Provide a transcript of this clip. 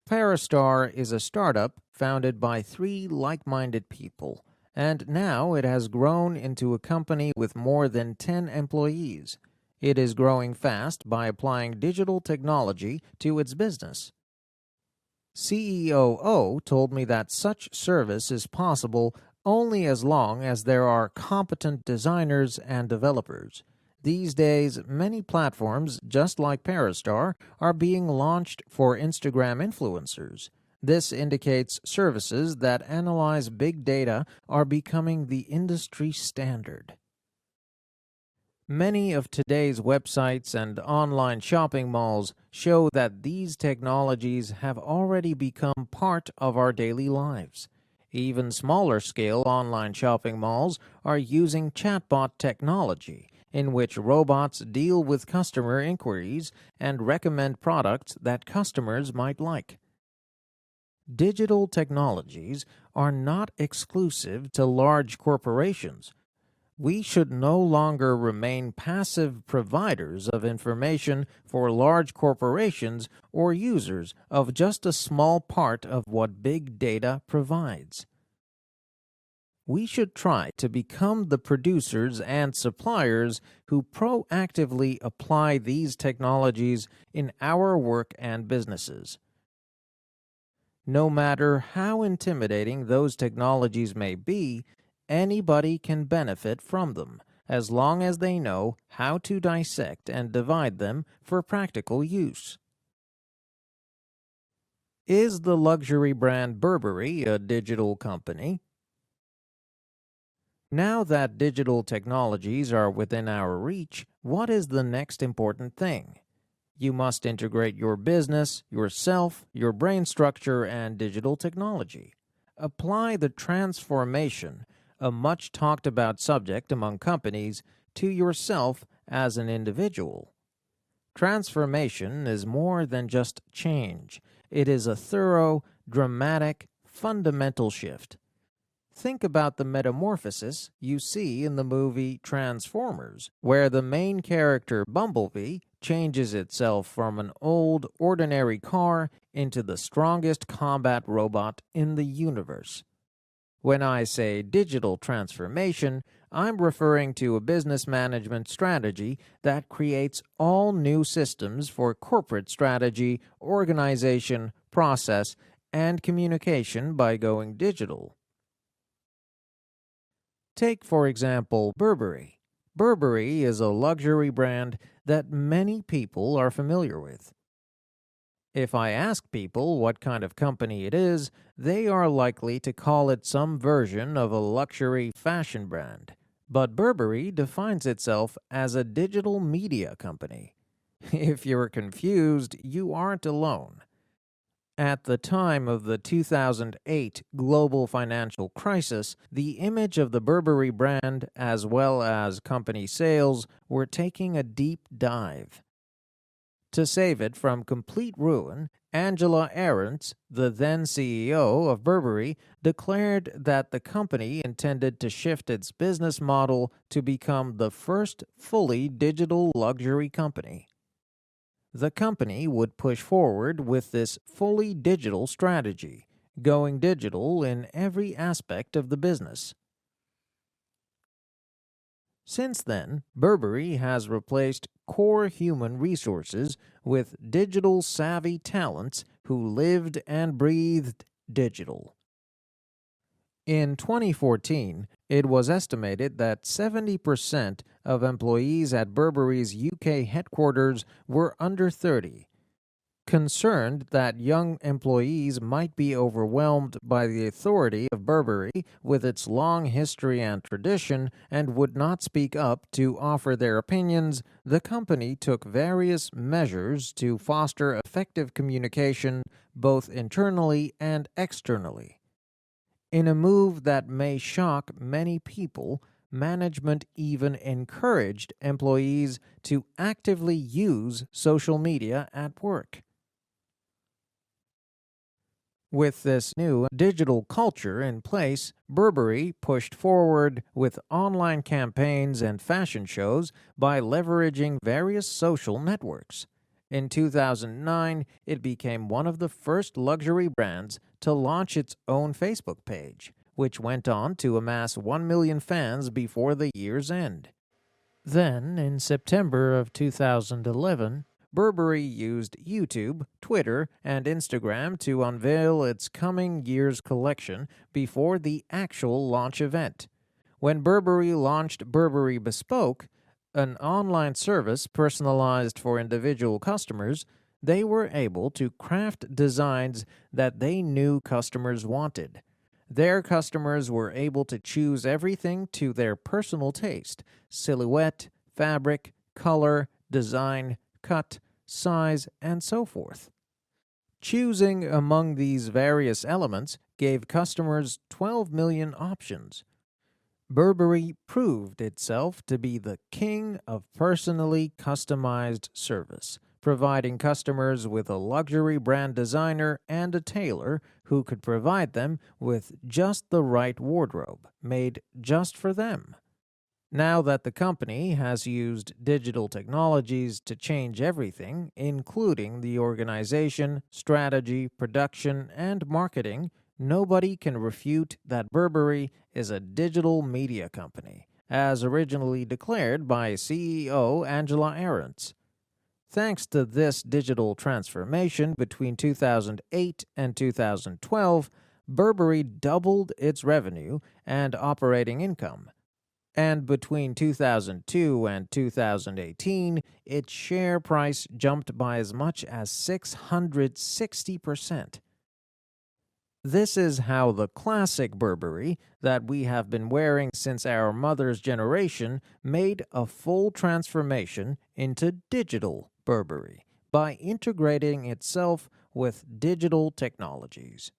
Parastar is a startup founded by 3 like-minded people, and now it has grown into a company with more than 10 employees. It is growing fast by applying digital technology to its business. CEO O told me that such service is possible only as long as there are competent designers and developers. These days, many platforms, just like Parastar, are being launched for Instagram influencers. This indicates services that analyze big data are becoming the industry standard. Many of today's websites and online shopping malls show that these technologies have already become part of our daily lives. Even smaller-scale online shopping malls are using chatbot technology, in which robots deal with customer inquiries and recommend products that customers might like. Digital technologies are not exclusive to large corporations. We should no longer remain passive providers of information for large corporations or users of just a small part of what big data provides. We should try to become the producers and suppliers who proactively apply these technologies in our work and businesses. No matter how intimidating those technologies may be, anybody can benefit from them, as long as they know how to dissect and divide them for practical use. Is the luxury brand Burberry a digital company? Now that digital technologies are within our reach, what is the next important thing? You must integrate your business, yourself, your brain structure, and digital technology. Apply the transformation, a much talked about subject among companies, to yourself as an individual. Transformation is more than just change. It is a thorough, dramatic, fundamental shift. Think about the metamorphosis you see in the movie Transformers, where the main character Bumblebee changes itself from an old, ordinary car into the strongest combat robot in the universe. When I say digital transformation, I'm referring to a business management strategy that creates all new systems for corporate strategy, organization, process, and communication by going digital. Take, for example, Burberry. Burberry is a luxury brand that many people are familiar with. If I ask people what kind of company it is, they are likely to call it some version of a luxury fashion brand. But Burberry defines itself as a digital media company. If you're confused, you aren't alone. At the time of the 2008 global financial crisis, the image of the Burberry brand as well as company sales were taking a deep dive. To save it from complete ruin, Angela Arendt, the then CEO of Burberry, declared that the company intended to shift its business model to become the first fully digital luxury company. The company would push forward with this fully digital strategy, going digital in every aspect of the business. Since then, Burberry has replaced core human resources with digital-savvy talents who lived and breathed digital. In 2014, it was estimated that 70% of employees at Burberry's UK headquarters were under 30. Concerned that young employees might be overwhelmed by the authority of Burberry with its long history and tradition and would not speak up to offer their opinions, the company took various measures to foster effective communication both internally and externally. In a move that may shock many people, management even encouraged employees to actively use social media at work. With this new digital culture in place, Burberry pushed forward with online campaigns and fashion shows by leveraging various social networks. In 2009, it became one of the first luxury brands to launch its own Facebook page, which went on to amass 1 million fans before the year's end. Then, in September of 2011, Burberry used YouTube, Twitter, and Instagram to unveil its coming year's collection before the actual launch event. When Burberry launched Burberry Bespoke, an online service personalized for individual customers, they were able to craft designs that they knew customers wanted. Their customers were able to choose everything to their personal taste: silhouette, fabric, color, design, cut, size, and so forth. Choosing among these various elements gave customers 12 million options. Burberry proved itself to be the king of personally customized service, providing customers with a luxury brand designer and a tailor who could provide them with just the right wardrobe, made just for them. Now that the company has used digital technologies to change everything, including the organization, strategy, production, and marketing, nobody can refute that Burberry is a digital media company, as originally declared by CEO Angela Ahrendts. Thanks to this digital transformation between 2008 and 2012, Burberry doubled its revenue and operating income. And between 2002 and 2018, its share price jumped by as much as 660%. This is how the classic Burberry that we have been wearing since our mother's generation made a full transformation into digital Burberry by integrating itself with digital technologies.